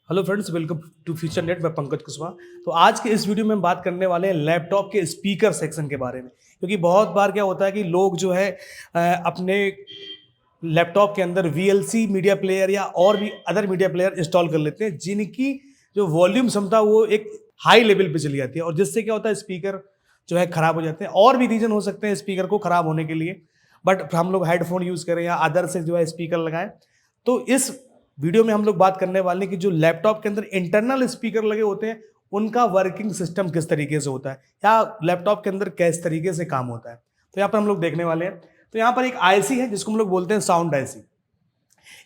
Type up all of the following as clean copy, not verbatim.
Hello friends, welcome to future net. मैं पंकज कुशवाहा। तो आज के इस वीडियो में हम बात करने वाले हैं लैपटॉप के स्पीकर सेक्शन के बारे में, क्योंकि बहुत बार क्या होता है कि लोग जो है अपने लैपटॉप के अंदर वीएलसी मीडिया प्लेयर या और भी अदर मीडिया प्लेयर इंस्टॉल कर लेते हैं, जिनकी जो वॉल्यूम क्षमता वो एक हाई लेवल पे चली जाती है, और जिससे क्या होता है स्पीकर जो है खराब हो जाते हैं। और भी रीजन हो सकते हैं स्पीकर को खराब होने के लिए, बट हम लोग हेडफोन यूज करें या अदर से जो है स्पीकर लगाएं। तो इस वीडियो में हम लोग बात करने वाले हैं कि जो लैपटॉप के अंदर इंटरनल स्पीकर लगे होते हैं उनका वर्किंग सिस्टम किस तरीके से होता है, या लैपटॉप के अंदर किस तरीके से काम होता है। तो यहाँ पर हम लोग देखने वाले हैं। तो यहाँ पर एक आईसी है जिसको हम लोग बोलते हैं साउंड आईसी।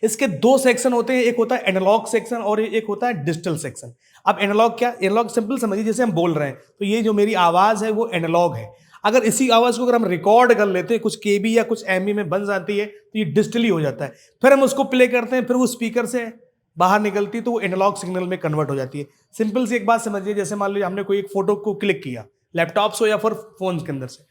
इसके दो सेक्शन होते हैं, एक होता है एनालॉग सेक्शन और एक होता है डिजिटल सेक्शन। अब एनालॉग क्या, एनालॉग सिंपल समझिए, जैसे हम बोल रहे हैं तो ये जो मेरी आवाज है वो एनालॉग है। अगर इसी आवाज को अगर हम रिकॉर्ड कर लेते हैं, कुछ केबी या कुछ एमबी में बन जाती है तो ये डिजिटली हो जाता है। फिर हम उसको प्ले करते हैं, फिर वो स्पीकर से बाहर निकलती है तो वो एनालॉग सिग्नल में कन्वर्ट हो जाती है। सिंपल सी एक बात समझिए, जैसे मान लीजिए हमने कोई एक फोटो को क्लिक किया लैपटॉप से या फिर फोन के अंदर से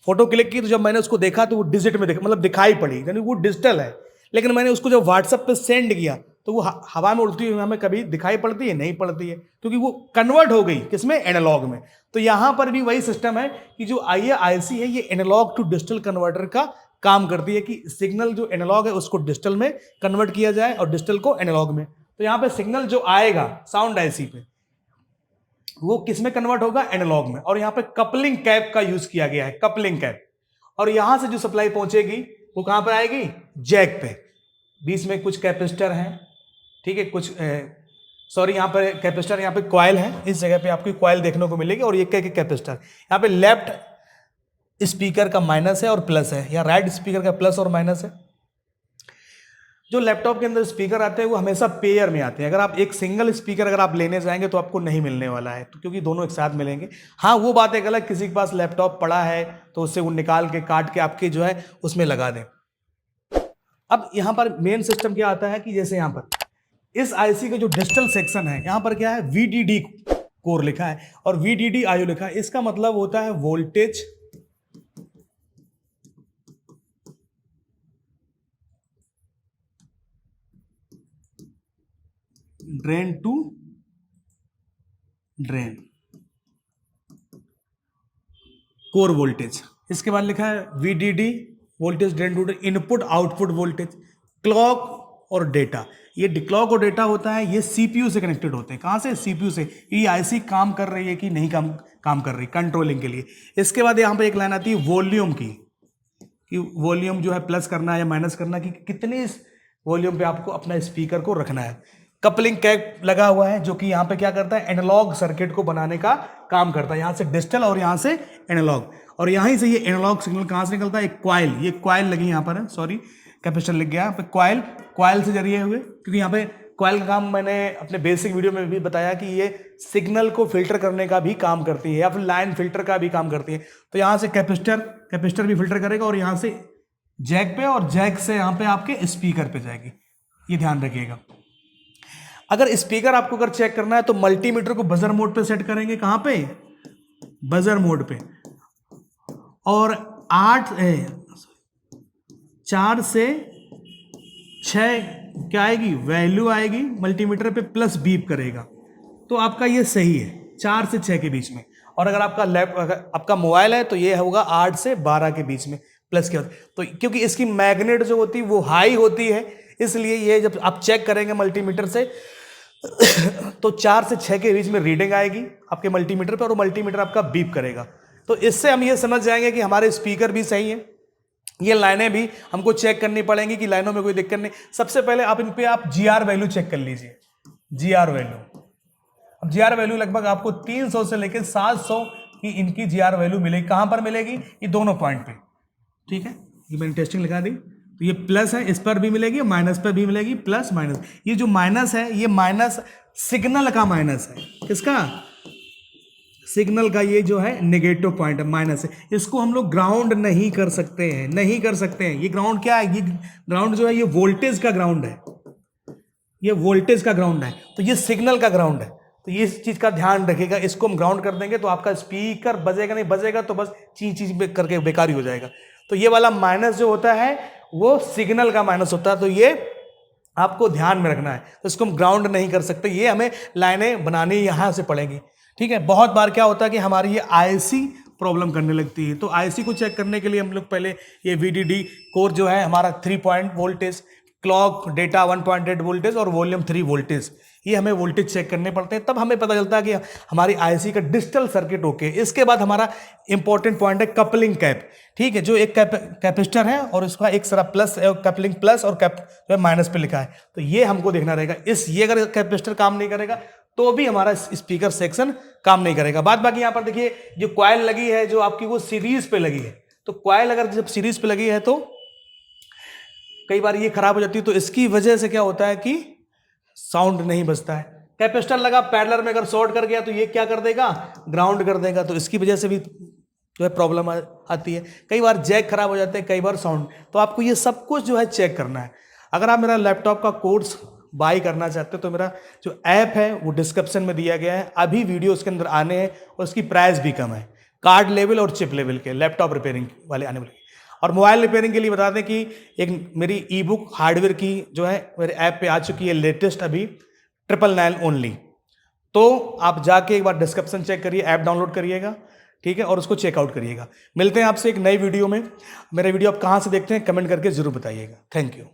फोटो क्लिक की, तो जब मैंने उसको देखा तो वो डिजिट में देखा, मतलब दिखाई पड़ी, यानी वो डिजिटल है। लेकिन मैंने उसको जब व्हाट्सएप पे सेंड किया तो वो हवा में उड़ती हुई हमें कभी दिखाई पड़ती है, नहीं पड़ती है, क्योंकि वो कन्वर्ट हो गई किसमें, एनालॉग में। तो यहां पर भी वही सिस्टम है कि जो आईसी है ये एनालॉग टू डिजिटल कन्वर्टर का काम करती है, कि सिग्नल जो एनालॉग है उसको डिजिटल में कन्वर्ट किया जाए और डिजिटल को एनालॉग में। तो यहाँ पे सिग्नल जो आएगा साउंड आईसी पे वो किस में कन्वर्ट होगा, एनालॉग में। और यहाँ पे कपलिंग कैप का यूज किया गया है, कपलिंग कैप। और यहां से जो सप्लाई पहुंचेगी वो कहां पर आएगी, जैक पे। बीच में कुछ कैपेसिटर हैं, ठीक है, कुछ सॉरी यहाँ पर कैपेसिटर, यहाँ पे कॉइल है, इस जगह पे आपको कॉइल देखने को मिलेगी और ये कैपेसिटर। यहाँ पे लेफ्ट स्पीकर का माइनस है और प्लस है, या राइट स्पीकर का प्लस और माइनस है। जो लैपटॉप के अंदर स्पीकर आते हैं वो हमेशा पेयर में आते हैं। अगर आप एक सिंगल स्पीकर अगर आप लेने जाएंगे तो आपको नहीं मिलने वाला है, तो क्योंकि दोनों एक साथ मिलेंगे। हाँ, वो बात एक अलग, किसी के पास लैपटॉप पड़ा है तो उससे वो निकाल के काट के आपके जो है उसमें लगा दें। अब यहाँ पर मेन सिस्टम क्या आता है कि जैसे यहाँ पर इस आईसी का जो डिजिटल सेक्शन है, यहाँ पर क्या है, वीडीडी कोर लिखा है और वीडीडी आईओ लिखा है। इसका मतलब होता है voltage drain to drain, core voltage. इसके बाद लिखा है VDD voltage drain to drain, input output voltage, clock और डेटा। ये क्लॉक और डेटा होता है, ये सीपीयू से कनेक्टेड होते हैं। कहाँ से, सीपीयू से। ये आईसी काम कर रही है कि नहीं काम कर रही, कंट्रोलिंग के लिए। इसके बाद यहाँ पे एक लाइन आती है वॉल्यूम की, कि वॉल्यूम जो है प्लस करना है या माइनस करना, कि कितने वॉल्यूम पे आपको अपना स्पीकर को रखना है। कपलिंग कैप लगा हुआ है जो कि यहाँ पे क्या करता है, एनालॉग सर्किट को बनाने का काम करता है। यहाँ से डिजिटल और यहाँ से एनालॉग, और यहीं से ये एनालॉग सिग्नल कहाँ से निकलता है, एक कॉइल, ये कॉइल लगी यहाँ पर है, सॉरी कैपेसिटर लिख गया यहाँ पे, कॉइल से जरिए हुए, क्योंकि यहाँ पे कॉइल का काम मैंने अपने बेसिक वीडियो में भी बताया कि ये सिग्नल को फिल्टर करने का भी काम करती है, या फिर लाइन फिल्टर का भी काम करती है। तो यहाँ से कैपेसिटर भी फिल्टर करेगा और यहाँ से जैक पे, और जैक से यहाँ पे आपके स्पीकर पे जाएगी, ये ध्यान रखिएगा। अगर स्पीकर आपको अगर चेक करना है तो मल्टीमीटर को बजर मोड पे सेट करेंगे, कहां पे, बजर मोड पे। और 4 से 6 क्या आएगी, वैल्यू आएगी मल्टीमीटर पे, प्लस बीप करेगा। तो आपका ये सही है 4 से 6 के बीच में। और अगर आपका मोबाइल है तो ये होगा 8 से 12 के बीच में, प्लस क्या होता है। तो क्योंकि इसकी मैग्नेट जो होती है वो हाई होती है, इसलिए ये जब आप चेक करेंगे मल्टीमीटर से तो 4 से 6 के बीच में रीडिंग आएगी आपके मल्टीमीटर पे, और मल्टीमीटर आपका बीप करेगा। तो इससे हम ये समझ जाएंगे कि हमारे स्पीकर भी सही हैं। ये लाइनें भी हमको चेक करनी पड़ेंगी कि लाइनों में कोई दिक्कत नहीं। सबसे पहले आप इन पे आप जीआर वैल्यू चेक कर लीजिए, जीआर वैल्यू। अब जीआर वैल्यू लगभग आपको 300 से लेकर 700 की इनकी जीआर वैल्यू मिलेगी। कहां पर मिलेगी, ये दोनों पॉइंट पे, ठीक है। ये मैंने टेस्टिंग लगा दी, तो ये प्लस है, इस पर भी मिलेगी, माइनस पर भी मिलेगी, प्लस माइनस। ये जो माइनस है ये माइनस सिग्नल का माइनस है, किसका, सिग्नल का। ये जो है नेगेटिव पॉइंट है, माइनस है। इसको हम लोग ग्राउंड नहीं कर सकते हैं, ये ग्राउंड क्या है, ये ग्राउंड जो है ये वोल्टेज का ग्राउंड है, ये वोल्टेज का ग्राउंड है, तो ये सिग्नल का ग्राउंड है। तो ये इस चीज का ध्यान रखिएगा, इसको हम ग्राउंड कर देंगे तो आपका स्पीकर बजेगा नहीं, बजेगा तो बस चीज करके बेकार ही हो जाएगा। तो ये वाला माइनस जो होता है वो सिग्नल का माइनस होता है, तो ये आपको ध्यान में रखना है। तो इसको हम ग्राउंड नहीं कर सकते, ये हमें लाइनें बनानी यहाँ से पड़ेंगी, ठीक है। बहुत बार क्या होता है कि हमारी ये आईसी प्रॉब्लम करने लगती है। तो आईसी को चेक करने के लिए हम लोग पहले ये वीडीडी कोर जो है हमारा 3 point voltage, clock data 1.8 voltage और वॉल्यूम 3 वोल्टेज, ये हमें वोल्टेज चेक करने पड़ते हैं। तब हमें पता चलता है कि हमारी आईसी का डिजिटल सर्किट ओके। इसके बाद हमारा इंपॉर्टेंट पॉइंट है कपलिंग कैप, ठीक है। जो एक कैपेसिटर है और उसका एक सारा प्लस, कपलिंग प्लस और कैप जो है माइनस पे लिखा है, तो ये हमको देखना रहेगा। ये अगर कैपेसिटर काम नहीं करेगा तो भी हमारा स्पीकर सेक्शन काम नहीं करेगा। बाद बाकी यहाँ पर देखिए जो कॉइल लगी है जो आपकी वो सीरीज पे लगी है, तो कॉइल अगर जब सीरीज पे लगी है तो कई बार ये खराब हो जाती है। तो इसकी वजह से क्या होता है कि साउंड नहीं बजता है। कैपेसिटर लगा पैरेलल में, अगर शॉर्ट कर गया तो ये क्या कर देगा, ग्राउंड कर देगा। तो इसकी वजह से भी जो है प्रॉब्लम आती है। कई बार जैक खराब हो जाते हैं, कई बार साउंड। तो आपको ये सब कुछ जो है चेक करना है। अगर आप मेरा लैपटॉप का कोर्स बाई करना चाहते हो तो मेरा जो ऐप है वो डिस्क्रिप्शन में दिया गया है। अभी वीडियो उसके अंदर आने हैं और उसकी प्राइस भी कम है, कार्ड लेवल और चिप लेवल के लैपटॉप रिपेयरिंग वाले आने वाले। और मोबाइल रिपेयरिंग के लिए बता दें कि एक मेरी ई बुक हार्डवेयर की जो है मेरे ऐप पे आ चुकी है लेटेस्ट, अभी 999 ओनली। तो आप जाके एक बार डिस्क्रिप्शन चेक करिए, ऐप डाउनलोड करिएगा, ठीक है, और उसको चेकआउट करिएगा। मिलते हैं आपसे एक नई वीडियो में। मेरे वीडियो आप कहाँ से देखते हैं कमेंट करके जरूर बताइएगा। Thank you.